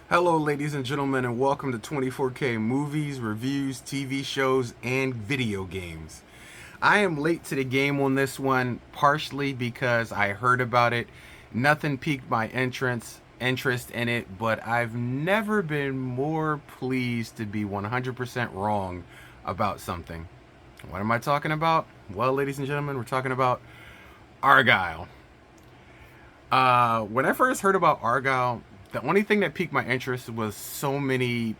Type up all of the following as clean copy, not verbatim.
Hello, ladies and gentlemen, and welcome to 24K Movies, Reviews, TV shows, and video games. I am late to the game on this one, partially because I heard about it. Nothing piqued my interest in it, but I've never been more pleased to be 100% wrong about something. What am I talking about? Well, ladies and gentlemen, we're talking about Argylle. When I first heard about Argylle, the only thing that piqued my interest was so many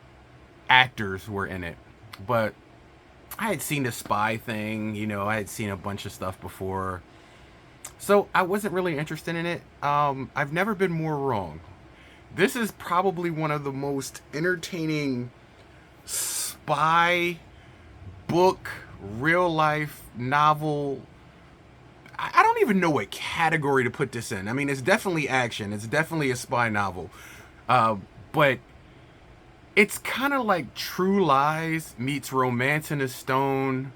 actors were in it. But I had seen the spy thing, I had seen a bunch of stuff before. So I wasn't really interested in it. I've never been more wrong. This is probably one of the most entertaining spy book, real life novel. I don't even know what category to put this in. I mean, it's definitely action. It's definitely a spy novel. Uh, but it's kind of like True Lies meets Romance in a Stone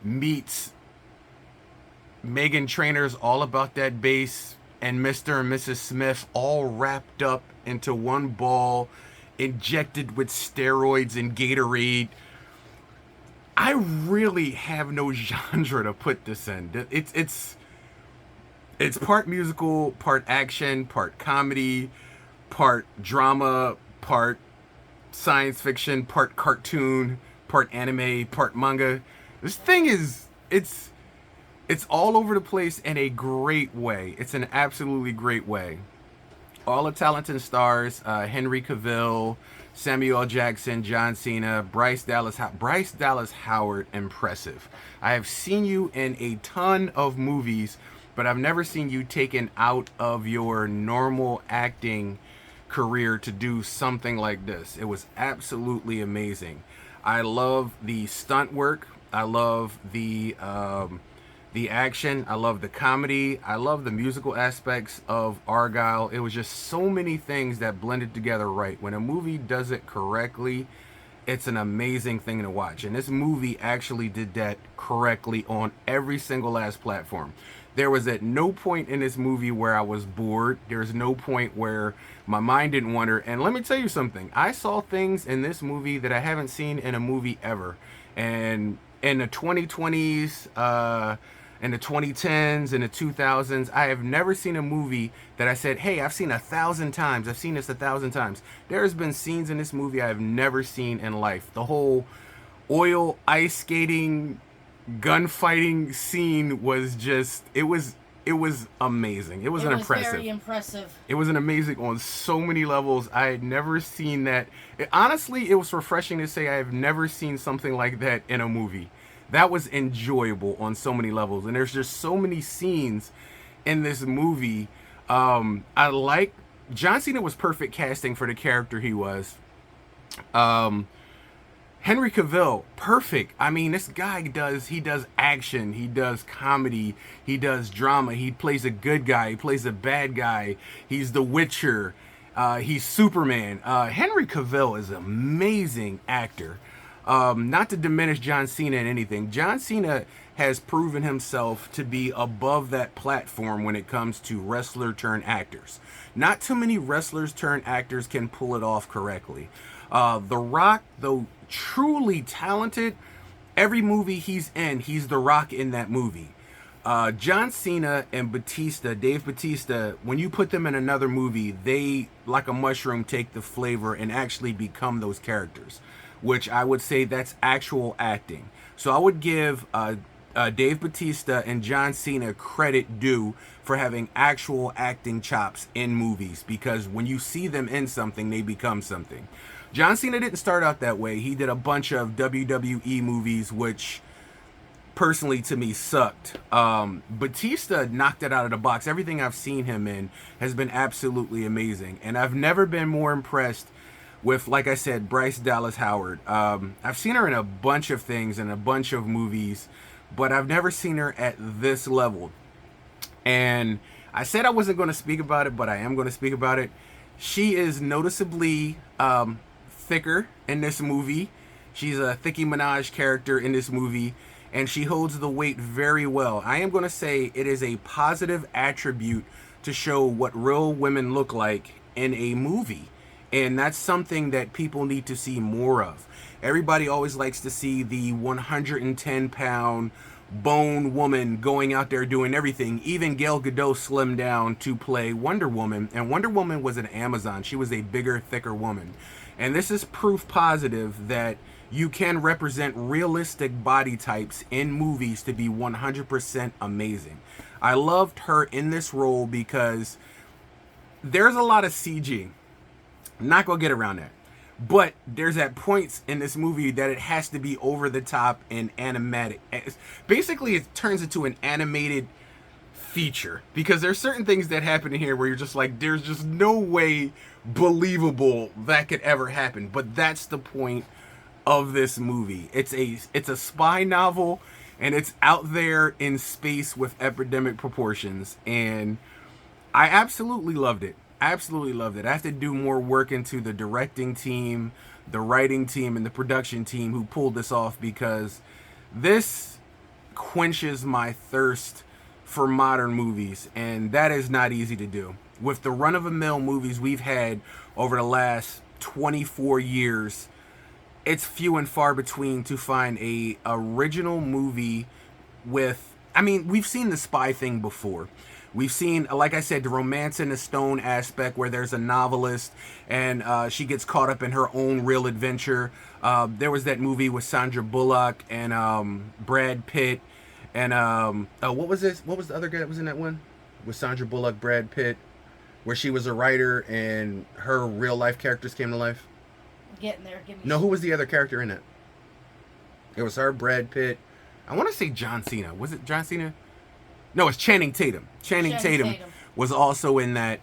meets Megan Trainor's All About That Bass and Mr. and Mrs. Smith all wrapped up into one ball, injected with steroids and Gatorade. I really have no genre to put this in. It's part musical, part action, part comedy, part drama, part science fiction, part cartoon, part anime, part manga. This thing is it's all over the place in a great way. It's an absolutely great way. All the talented stars: Henry Cavill, Samuel L. Jackson, John Cena, Bryce Dallas Howard. Impressive. I have seen you in a ton of movies, but I've never seen you taken out of your normal acting career to do something like this. It was absolutely amazing. I love the stunt work. I love the action. I love the comedy. I love the musical aspects of Argylle. It was just so many things that blended together right. When a movie does it correctly, it's an amazing thing to watch. And this movie actually did that correctly on every single last platform. There was at no point in this movie where I was bored. There's no point where my mind didn't wander. And let me tell you something. I saw things in this movie that I haven't seen in a movie ever. And in the 2020s, in the 2010s, in the 2000s, I have never seen a movie that I said, hey, I've seen 1,000 times. I've seen this 1,000 times. There's been scenes in this movie I have never seen in life. The whole oil ice skating gunfighting scene was just it was amazing. It was It an was impressive. very impressive. It was an amazing on so many levels. I had never seen that. Honestly, it was refreshing to say I have never seen something like that in a movie. That was enjoyable on so many levels, and there's just so many scenes in this movie. I like John Cena was perfect casting for the character he was. Um, Henry Cavill, perfect. I mean, this guy does action, he does comedy, he does drama, he plays a good guy, he plays a bad guy, he's the Witcher, he's Superman. Henry Cavill is an amazing actor. Not to diminish John Cena in anything, John Cena has proven himself to be above that platform when it comes to wrestler turn actors. Not too many wrestlers turn actors can pull it off correctly. The Rock, though truly talented, every movie he's in, he's The Rock in that movie. John Cena and Dave Batista, when you put them in another movie, they, like a mushroom, take the flavor and actually become those characters, which I would say that's actual acting. So I would give Dave Batista and John Cena credit due for having actual acting chops in movies, because when you see them in something, they become something. John Cena didn't start out that way. He did a bunch of WWE movies, which personally to me sucked. Batista knocked it out of the box. Everything I've seen him in has been absolutely amazing, and I've never been more impressed with, like I said, Bryce Dallas Howard. I've seen her in a bunch of things, in a bunch of movies, but I've never seen her at this level. And I said I wasn't going to speak about it, but I am going to speak about it. She is noticeably thicker in this movie. She's a Thickie Minaj character in this movie, and she holds the weight very well. I am going to say it is a positive attribute to show what real women look like in a movie. And that's something that people need to see more of. Everybody always likes to see the 110-pound bone woman going out there doing everything. Even Gal Gadot slimmed down to play Wonder Woman, and Wonder Woman was an Amazon. She was a bigger, thicker woman. And this is proof positive that you can represent realistic body types in movies to be 100% amazing. I loved her in this role because there's a lot of CG. Not gonna get around that. But there's at points in this movie that it has to be over the top and animatic. Basically, it turns into an animated feature because there's certain things that happen in here where you're just like, there's just no way believable that could ever happen. But that's the point of this movie. It's a spy novel, and it's out there in space with epidemic proportions, and I absolutely loved it. Absolutely loved it. I have to do more work into the directing team, the writing team, and the production team who pulled this off, because this quenches my thirst for modern movies, and that is not easy to do. With the run-of-the-mill movies we've had over the last 24 years, it's few and far between to find a original movie with... I mean, we've seen the spy thing before. We've seen, like I said, the romance in the stone aspect where there's a novelist and she gets caught up in her own real adventure. There was that movie with Sandra Bullock and Brad Pitt. And what was this? What was the other guy that was in that one? With Sandra Bullock, Brad Pitt, where she was a writer and her real life characters came to life. Getting there. Give me No, who was the other character in it? It was her, Brad Pitt. I want to say John Cena. Was it John Cena? No, it's Channing Tatum. Channing Tatum was also in that.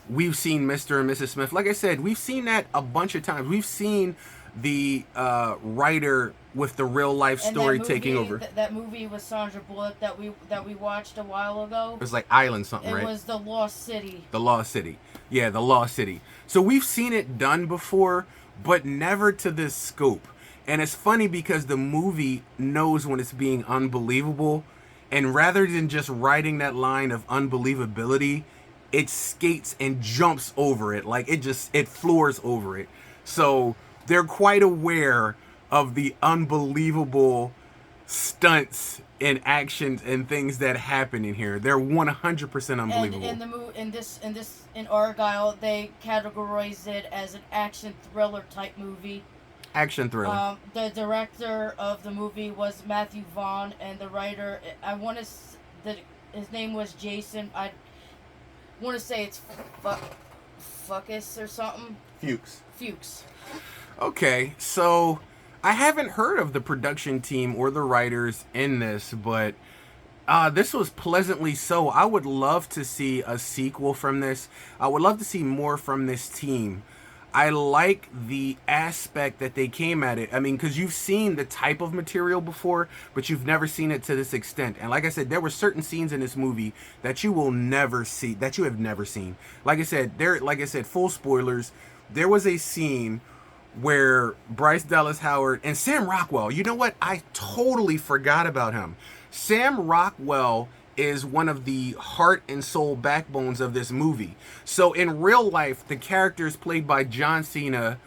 We've seen Mr. and Mrs. Smith. Like I said, we've seen that a bunch of times. We've seen the writer with the real life story taking over. That movie with Sandra Bullock that we watched a while ago. It was like Island something, right? It was The Lost City. The Lost City. Yeah, The Lost City. So we've seen it done before, but never to this scope. And it's funny because the movie knows when it's being unbelievable. And rather than just riding that line of unbelievability, it skates and jumps over it. Like it floors over it. So they're quite aware of the unbelievable stunts and actions and things that happen in here. They're 100% unbelievable. And in Argylle, they categorized it as an action thriller type movie. Action thriller. The director of the movie was Matthew Vaughn, and the writer, his name was Jason. I want to say it's Fuckus or something. Fuchs. Okay, so I haven't heard of the production team or the writers in this, but this was pleasantly so. I would love to see a sequel from this. I would love to see more from this team. I like the aspect that they came at it. I mean, because you've seen the type of material before, but you've never seen it to this extent. And like I said, there were certain scenes in this movie that you will never see, that you have never seen. Like I said, full spoilers. There was a scene where Bryce Dallas Howard and Sam Rockwell, you know what? I totally forgot about him. Sam Rockwell is one of the heart and soul backbones of this movie. So in real life, the characters played by John Cena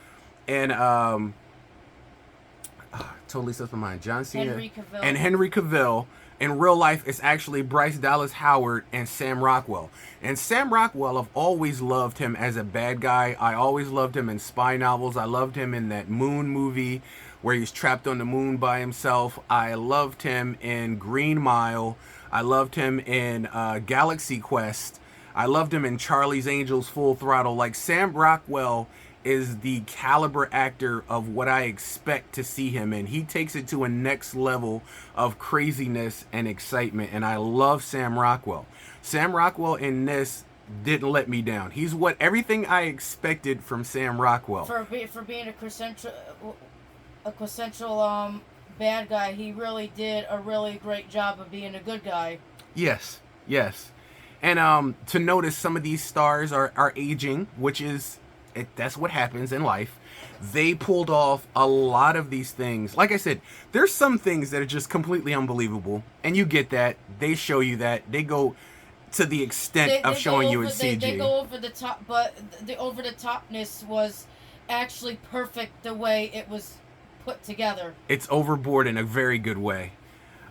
and totally slipped my mind. John Cena and Henry Cavill. In real life, it's actually Bryce Dallas Howard and Sam Rockwell. And Sam Rockwell, I've always loved him as a bad guy. I always loved him in spy novels. I loved him in that Moon movie where he's trapped on the moon by himself. I loved him in Green Mile. I loved him in Galaxy Quest. I loved him in Charlie's Angels Full Throttle. Like, Sam Rockwell is the caliber actor of what I expect to see him in. He takes it to a next level of craziness and excitement, and I love Sam Rockwell. Sam Rockwell in this didn't let me down. He's everything I expected from Sam Rockwell. For being a quintessential bad guy, he really did a really great job of being a good guy. Yes. And to notice some of these stars are aging, which is... that's what happens in life. They pulled off a lot of these things. Like I said, there's some things that are just completely unbelievable, and you get that. They show you that. They go to the extent of showing you in CG. They go over the top, but the over the topness was actually perfect the way it was put together. It's overboard in a very good way.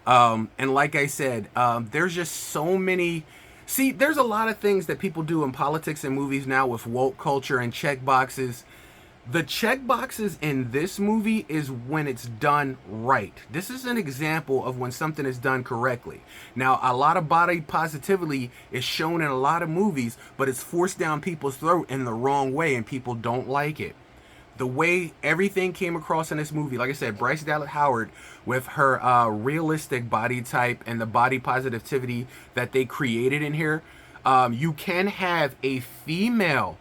And like I said, there's just so many. See, there's a lot of things that people do in politics and movies now with woke culture and check boxes. The check boxes in this movie is when it's done right. This is an example of when something is done correctly. Now, a lot of body positivity is shown in a lot of movies, but it's forced down people's throat in the wrong way, and people don't like it. The way everything came across in this movie, like I said, Bryce Dallas Howard with her realistic body type and the body positivity that they created in here, you can have a female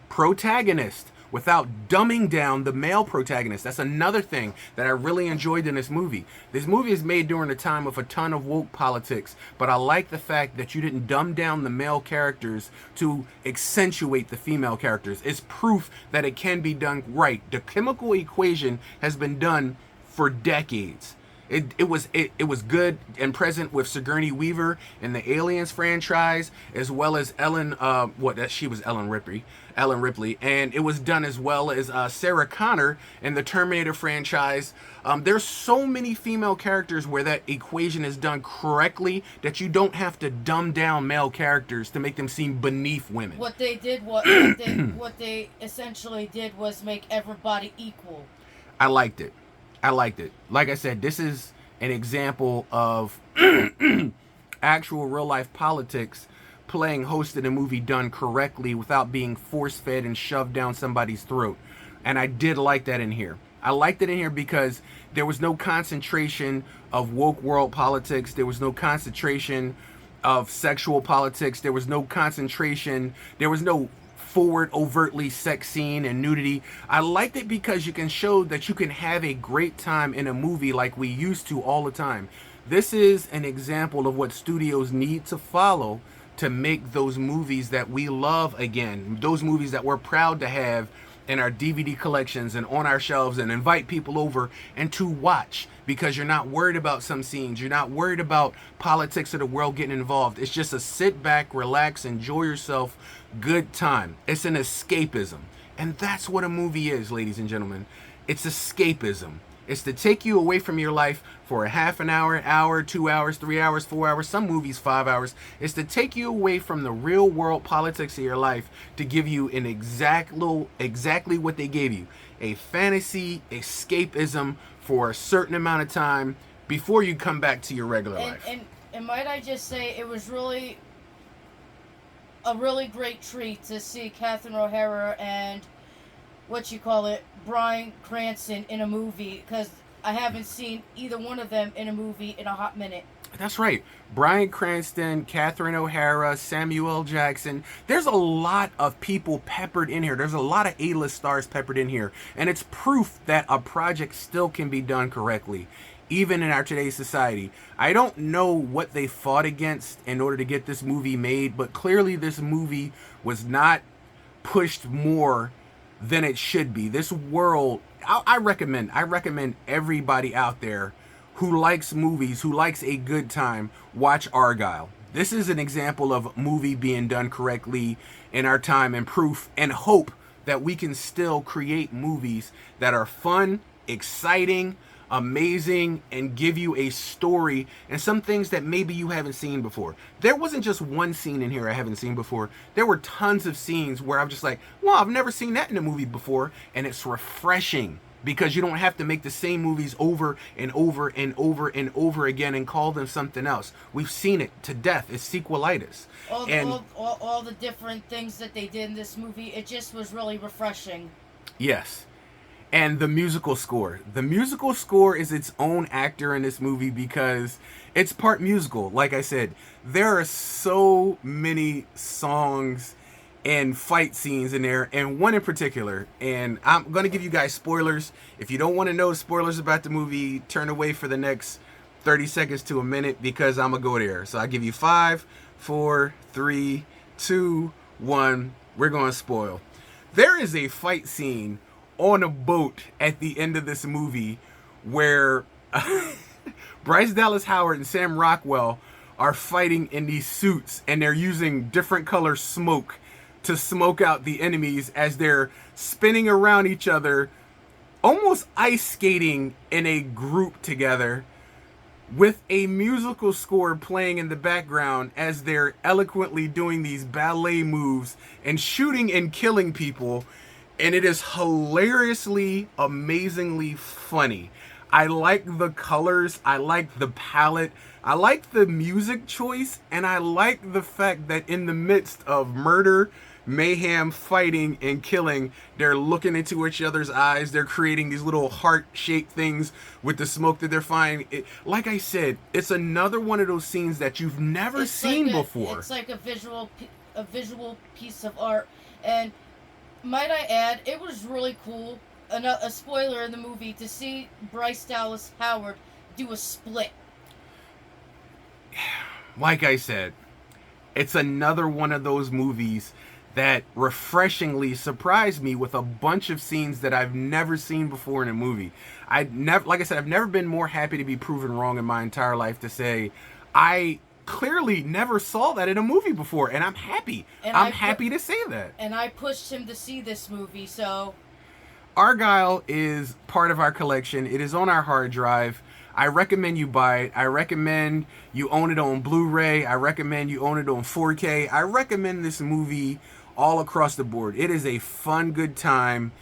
protagonist without dumbing down the male protagonist. That's another thing that I really enjoyed in this movie. This movie is made during a time of a ton of woke politics, but I like the fact that you didn't dumb down the male characters to accentuate the female characters. It's proof that it can be done right. The chemical equation has been done for decades. It was good and present with Sigourney Weaver in the Aliens franchise, as well as she was Ellen Ripley, and it was done as well as Sarah Connor in the Terminator franchise. There's so many female characters where that equation is done correctly that you don't have to dumb down male characters to make them seem beneath women. What they essentially did was make everybody equal. I liked it. Like I said, this is an example of actual real life politics playing host in a movie done correctly without being force fed and shoved down somebody's throat. And I did like that in here. I liked it in here because there was no concentration of woke world politics. There was no concentration of sexual politics. There was no concentration. There was no forward overtly sex scene and nudity. I liked it because you can show that you can have a great time in a movie like we used to all the time. This is an example of what studios need to follow to make those movies that we love again. Those movies that we're proud to have in our DVD collections and on our shelves and invite people over and to watch, because you're not worried about some scenes. You're not worried about politics of the world getting involved. It's just a sit back, relax, enjoy yourself, good time. It's an escapism. And that's what a movie is, ladies and gentlemen. It's escapism. It's to take you away from your life for a half an hour, 2 hours, 3 hours, 4 hours, some movies 5 hours. It's to take you away from the real world politics of your life to give you an exactly what they gave you. A fantasy escapism for a certain amount of time before you come back to your regular life. And might I just say, it was really a really great treat to see Catherine O'Hara and Bryan Cranston in a movie, because I haven't seen either one of them in a movie in a hot minute. That's right. Bryan Cranston, Catherine O'Hara, Samuel L. Jackson. There's a lot of people peppered in here. There's a lot of A-list stars peppered in here. And it's proof that a project still can be done correctly, even in our today's society. I don't know what they fought against in order to get this movie made, but clearly this movie was not pushed more than it should be. This world, I recommend everybody out there who likes movies, who likes a good time, watch Argylle. This is an example of a movie being done correctly in our time, and proof and hope that we can still create movies that are fun, exciting, amazing, and give you a story and some things that maybe you haven't seen before. There wasn't just one scene in here I haven't seen before. There were tons of scenes where I'm just like, well, I've never seen that in a movie before, and it's refreshing because you don't have to make the same movies over and over and over and over again and call them something else. We've seen it to death. It's sequelitis. All the different things that they did in this movie, it just was really refreshing. Yes. And the musical score. The musical score is its own actor in this movie because it's part musical. Like I said, there are so many songs and fight scenes in there, and one in particular. And I'm going to give you guys spoilers. If you don't want to know spoilers about the movie, turn away for the next 30 seconds to a minute, because I'm going to go there. So I give you 5, 4, 3, 2, 1. We're going to spoil. There is a fight scene on a boat at the end of this movie where Bryce Dallas Howard and Sam Rockwell are fighting in these suits, and they're using different color smoke to smoke out the enemies as they're spinning around each other, almost ice skating in a group together, with a musical score playing in the background as they're eloquently doing these ballet moves and shooting and killing people. And it is hilariously, amazingly funny. I like the colors, I like the palette, I like the music choice, and I like the fact that in the midst of murder, mayhem, fighting, and killing, they're looking into each other's eyes. They're creating these little heart-shaped things with the smoke that they're finding. Like I said, it's another one of those scenes that you've never seen before. It's like a visual piece of art, and might I add, it was really cool. A spoiler in the movie, to see Bryce Dallas Howard do a split. Like I said, it's another one of those movies that refreshingly surprised me with a bunch of scenes that I've never seen before in a movie. Like I said, I've never been more happy to be proven wrong in my entire life, to say I clearly never saw that in a movie before, and I'm happy. I'm happy to say that. And I pushed him to see this movie, so Argylle is part of our collection. It is on our hard drive. I recommend you buy it. I recommend you own it on Blu-ray. I recommend you own it on 4K. I recommend this movie all across the board. It is a fun, good time.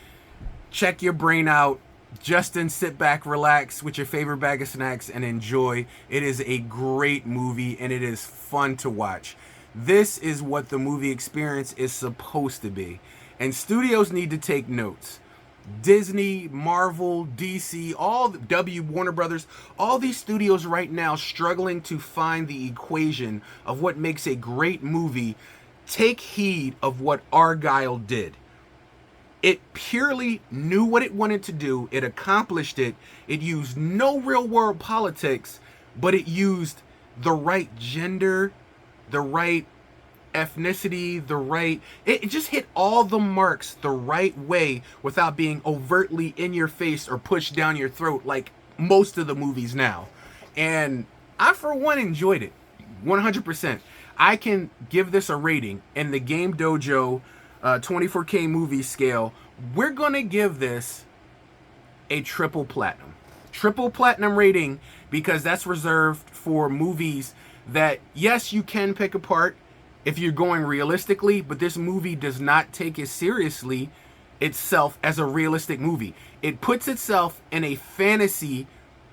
Check your brain out. Justin, sit back, relax with your favorite bag of snacks, and enjoy. It is a great movie, and it is fun to watch. This is what the movie experience is supposed to be. And studios need to take notes. Disney, Marvel, DC, all the Warner Brothers, all these studios right now struggling to find the equation of what makes a great movie. Take heed of what Argylle did. It purely knew what it wanted to do. It accomplished it. It used no real world politics, but it used the right gender, the right ethnicity, it just hit all the marks the right way without being overtly in your face or pushed down your throat like most of the movies now. And I, for one, enjoyed it 100%. I can give this a rating in the Game Dojo 24K movie scale. We're gonna give this a triple platinum rating, because that's reserved for movies that, yes, you can pick apart if you're going realistically, but this movie does not take it seriously itself as a realistic movie. It puts itself in a fantasy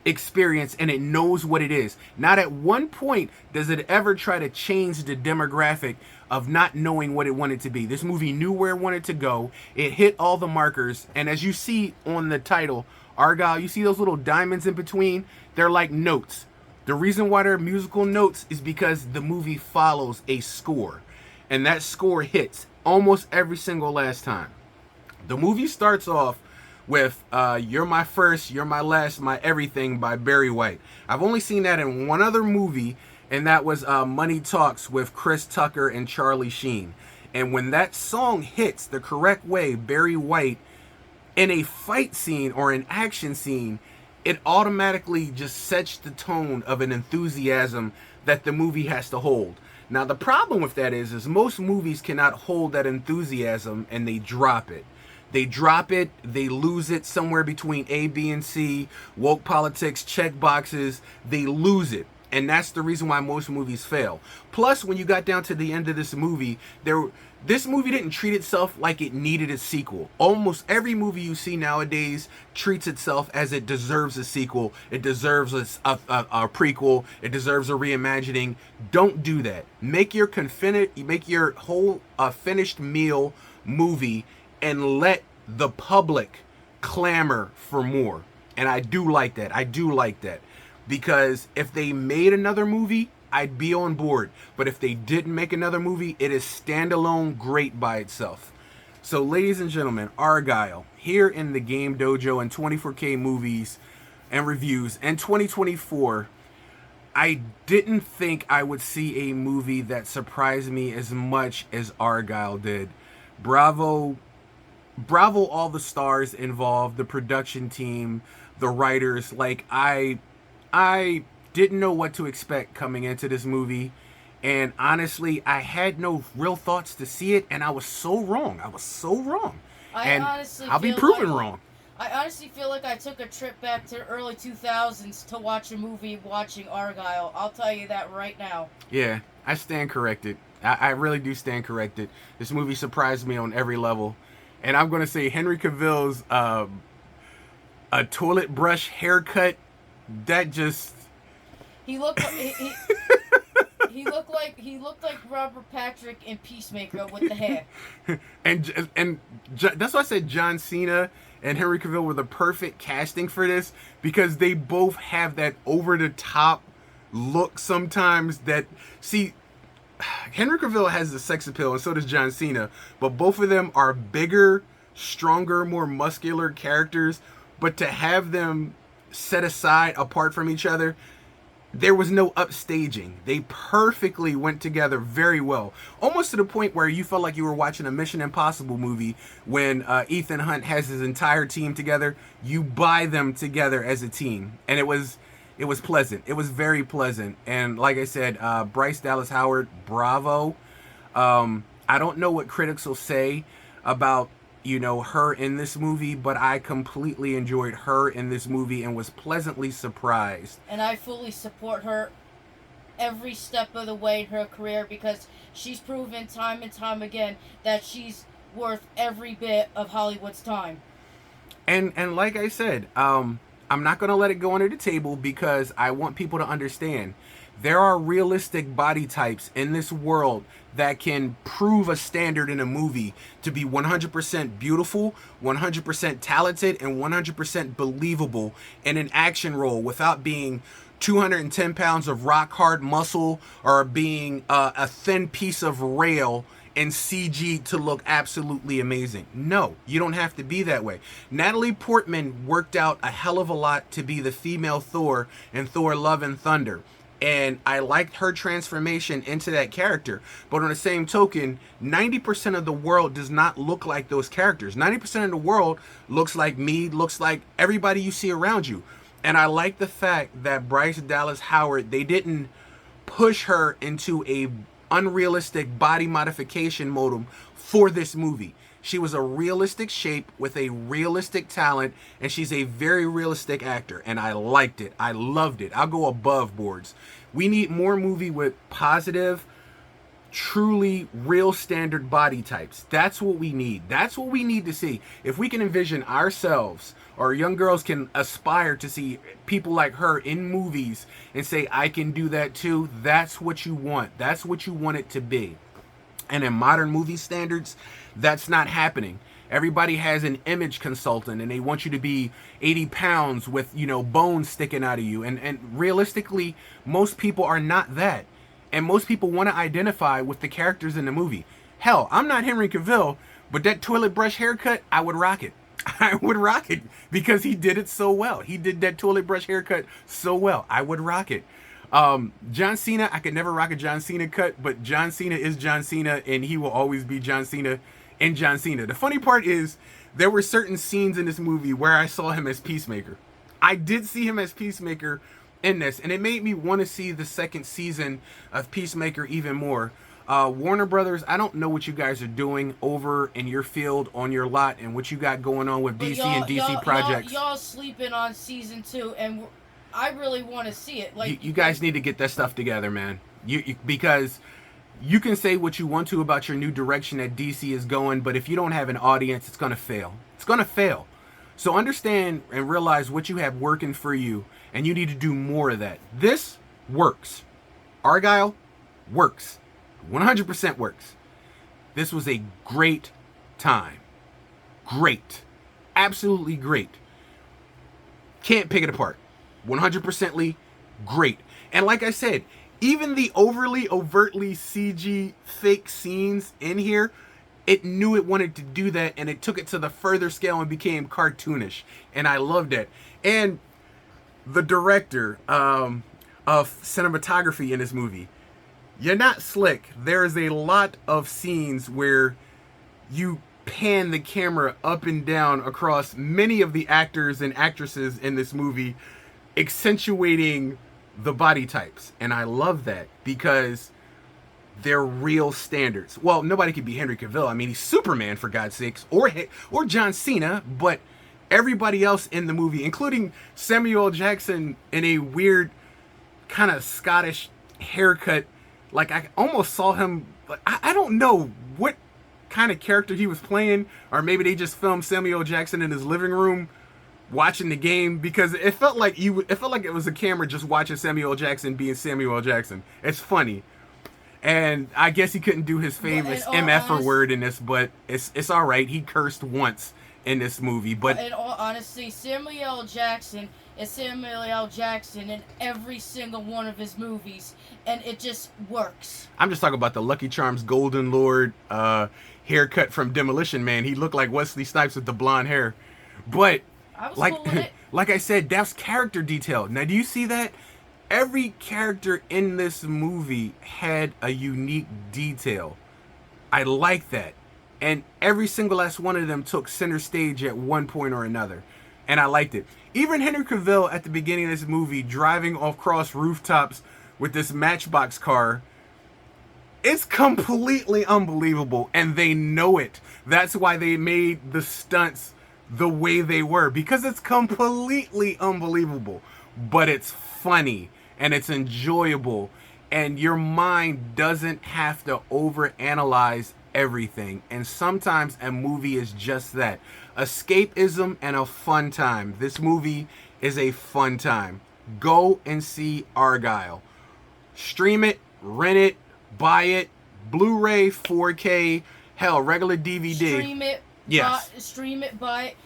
experience, and it knows what it is. Not at one point does it ever try to change the demographic of not knowing what it wanted to be. This movie knew where it wanted to go. It hit all the markers, and as you see on the title, Argylle, you see those little diamonds in between? They're like notes. The reason why they're musical notes is because the movie follows a score, and that score hits almost every single last time. The movie starts off with You're My First, You're My Last, My Everything by Barry White. I've only seen that in one other movie, and that was Money Talks with Chris Tucker and Charlie Sheen. And when that song hits the correct way, Barry White, in a fight scene or an action scene, it automatically just sets the tone of an enthusiasm that the movie has to hold. Now, the problem with that is most movies cannot hold that enthusiasm, and they drop it. They drop it, they lose it somewhere between A, B, and C, woke politics, check boxes, they lose it. And that's the reason why most movies fail. Plus, when you got down to the end of this movie, this movie didn't treat itself like it needed a sequel. Almost every movie you see nowadays treats itself as it deserves a sequel. It deserves a prequel. It deserves a reimagining. Don't do that. Make your whole finished meal movie, and let the public clamor for more. And I do like that. Because if they made another movie, I'd be on board. But if they didn't make another movie, it is standalone great by itself. So, ladies and gentlemen, Argylle, here in the Game Dojo and 24K movies and reviews. And 2024, I didn't think I would see a movie that surprised me as much as Argylle did. Bravo all the stars involved, the production team, the writers. Like, I didn't know what to expect coming into this movie. And honestly, I had no real thoughts to see it, and I was so wrong. I was so wrong. And I'll be proven wrong. I honestly feel like I took a trip back to the early 2000s to watch a movie watching Argylle. I'll tell you that right now. Yeah, I stand corrected. I really do stand corrected. This movie surprised me on every level. And I'm going to say Henry Cavill's a toilet brush haircut, that just... He looked he looked like Robert Patrick in Peacemaker with the hair. and that's why I said John Cena and Henry Cavill were the perfect casting for this, because they both have that over the top look sometimes that, see, Henry Cavill has the sex appeal and so does John Cena, but both of them are bigger, stronger, more muscular characters, but to have them set aside apart from each other, there was no upstaging. They perfectly went together very well. Almost to the point where you felt like you were watching a Mission Impossible movie when Ethan Hunt has his entire team together. You buy them together as a team. And it was pleasant. It was very pleasant. And like I said, Bryce Dallas Howard, bravo. I don't know what critics will say about, you know, her in this movie, but I completely enjoyed her in this movie and was pleasantly surprised. And I fully support her every step of the way in her career, because she's proven time and time again that she's worth every bit of Hollywood's time. And like I said, I'm not going to let it go under the table, because I want people to understand there are realistic body types in this world that can prove a standard in a movie to be 100% beautiful, 100% talented, and 100% believable in an action role without being 210 pounds of rock hard muscle or being a thin piece of rail and CG to look absolutely amazing. No, you don't have to be that way. Natalie Portman worked out a hell of a lot to be the female Thor in Thor Love and Thunder. And I liked her transformation into that character. But on the same token, 90% of the world does not look like those characters. 90% of the world looks like me, looks like everybody you see around you. And I like the fact that Bryce Dallas Howard, they didn't push her into a unrealistic body modification modem for this movie. She was a realistic shape with a realistic talent, and she's a very realistic actor, and I liked it. I loved it. I'll go above boards. We need more movie with positive, truly real standard body types. That's what we need. That's what we need to see. If we can envision ourselves, or young girls can aspire to see people like her in movies and say, I can do that too, that's what you want. That's what you want it to be. And in modern movie standards, that's not happening. Everybody has an image consultant and they want you to be 80 pounds with, you know, bones sticking out of you. And realistically, most people are not that. And most people want to identify with the characters in the movie. Hell, I'm not Henry Cavill, but that toilet brush haircut, I would rock it. I would rock it because he did it so well. He did that toilet brush haircut so well. I would rock it. John Cena, I could never rock a John Cena cut, but John Cena is John Cena, and he will always be John Cena and John Cena. The funny part is, there were certain scenes in this movie where I saw him as Peacemaker. I did see him as Peacemaker in this, and it made me want to see the second season of Peacemaker even more. Warner Brothers, I don't know what you guys are doing over in your field on your lot and what you got going on with DC and DC projects. Y'all sleeping on season 2, and I really want to see it. Like you guys need to get that stuff together, man. Because you can say what you want to about your new direction that DC is going, but if you don't have an audience, it's gonna fail. It's gonna fail. So understand and realize what you have working for you, and you need to do more of that. This works. Argylle works. 100% works. This was a great time. Great. Absolutely great. Can't pick it apart. 100%ly great. And like I said, even the overly overtly CG fake scenes in here, it knew it wanted to do that, and it took it to the further scale and became cartoonish. And I loved it. And the director of cinematography in this movie, you're not slick. There is a lot of scenes where you pan the camera up and down across many of the actors and actresses in this movie, accentuating the body types. And I love that because they're real standards. Well, nobody could be Henry Cavill. I mean, he's Superman, for God's sakes, or John Cena, but everybody else in the movie, including Samuel L. Jackson in a weird kind of Scottish haircut. Like, I almost saw him, I don't know what kind of character he was playing, or maybe they just filmed Samuel L. Jackson in his living room watching the game, because it felt like it was a camera just watching Samuel L. Jackson being Samuel L. Jackson. It's funny. And I guess he couldn't do his famous MF word in this, but it's all right. He cursed once in this movie, but in all honesty, Samuel L. Jackson is Samuel L. Jackson in every single one of his movies, and it just works. I'm just talking about the Lucky Charms Golden Lord haircut from Demolition Man. He looked like Wesley Snipes with the blonde hair, but I was cool with it. Like I said, that's character detail. Now, do you see that? Every character in this movie had a unique detail. I like that. And every single last one of them took center stage at one point or another. And I liked it. Even Henry Cavill at the beginning of this movie driving across rooftops with this Matchbox car. It's completely unbelievable. And they know it. That's why they made the stunts the way they were. Because it's completely unbelievable. But it's funny. And it's enjoyable, and your mind doesn't have to overanalyze everything. And sometimes a movie is just that. Escapism and a fun time. This movie is a fun time. Go and see Argylle. Stream it, rent it, buy it, Blu-ray, 4K, hell, regular DVD. Stream it, yes. Stream it, buy it,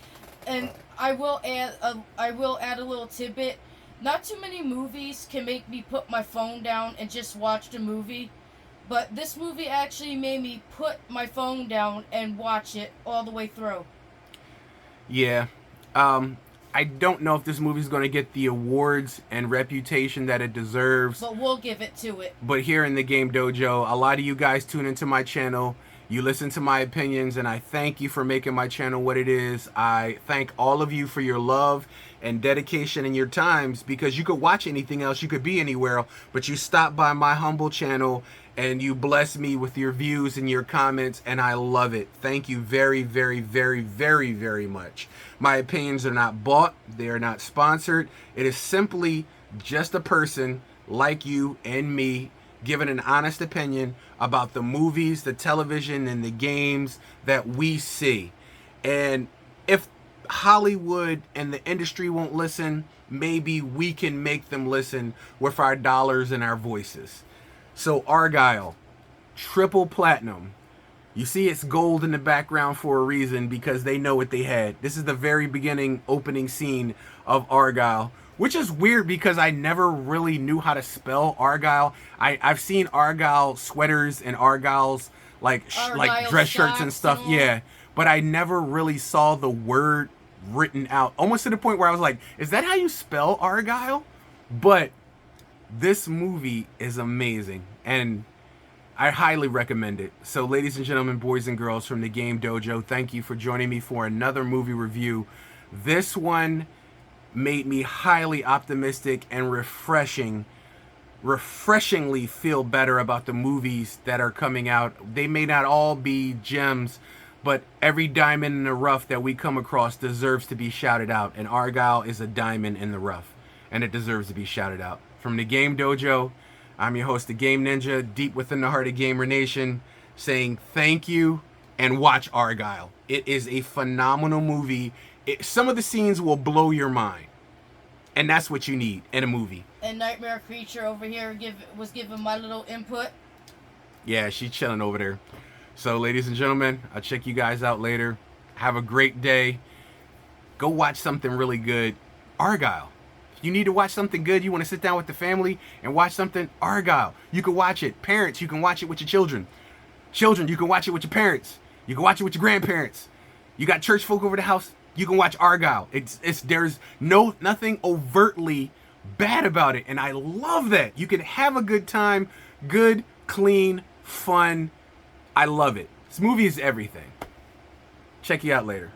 and I will add a little tidbit. Not too many movies can make me put my phone down and just watch the movie, but this movie actually made me put my phone down and watch it all the way through. Yeah. I don't know if this movie's going to get the awards and reputation that it deserves. But we'll give it to it. But here in the Game Dojo, a lot of you guys tune into my channel. You listen to my opinions, and I thank you for making my channel what it is. I thank all of you for your love and dedication and your times, because you could watch anything else, you could be anywhere, but you stop by my humble channel and you bless me with your views and your comments, and I love it. Thank you very, very, very, very, very much. My opinions are not bought. They are not sponsored. It is simply just a person like you and me giving an honest opinion about the movies, the television, and the games that we see. And if Hollywood and the industry won't listen, maybe we can make them listen with our dollars and our voices. So Argylle, triple platinum. You see it's gold in the background for a reason, because they know what they had. This is the very beginning opening scene of Argylle, which is weird because I never really knew how to spell Argylle. I've seen Argylle sweaters and Argylle's like dress shirts and stuff. Yeah, but I never really saw the word written out. Almost to the point where I was like, is that how you spell Argylle? But this movie is amazing, and I highly recommend it. So ladies and gentlemen, boys and girls from the Game Dojo, thank you for joining me for another movie review. This one made me highly optimistic and refreshingly feel better about the movies that are coming out. They may not all be gems, but every diamond in the rough that we come across deserves to be shouted out, and Argylle is a diamond in the rough, and it deserves to be shouted out. From the Game Dojo, I'm your host, the Game Ninja, deep within the heart of Gamer Nation, saying thank you and watch Argylle. It is a phenomenal movie. Some of the scenes will blow your mind, and that's what you need in a movie. And Nightmare Creature over here was giving my little input. Yeah, she's chilling over there. So, ladies and gentlemen, I'll check you guys out later. Have a great day. Go watch something really good. Argylle. If you need to watch something good, you want to sit down with the family and watch something, Argylle. You can watch it. Parents, you can watch it with your children. Children, you can watch it with your parents. You can watch it with your grandparents. You got church folk over the house, you can watch Argylle. There's nothing overtly bad about it, and I love that. You can have a good time, good, clean, fun. I love it. This movie is everything. Check you out later.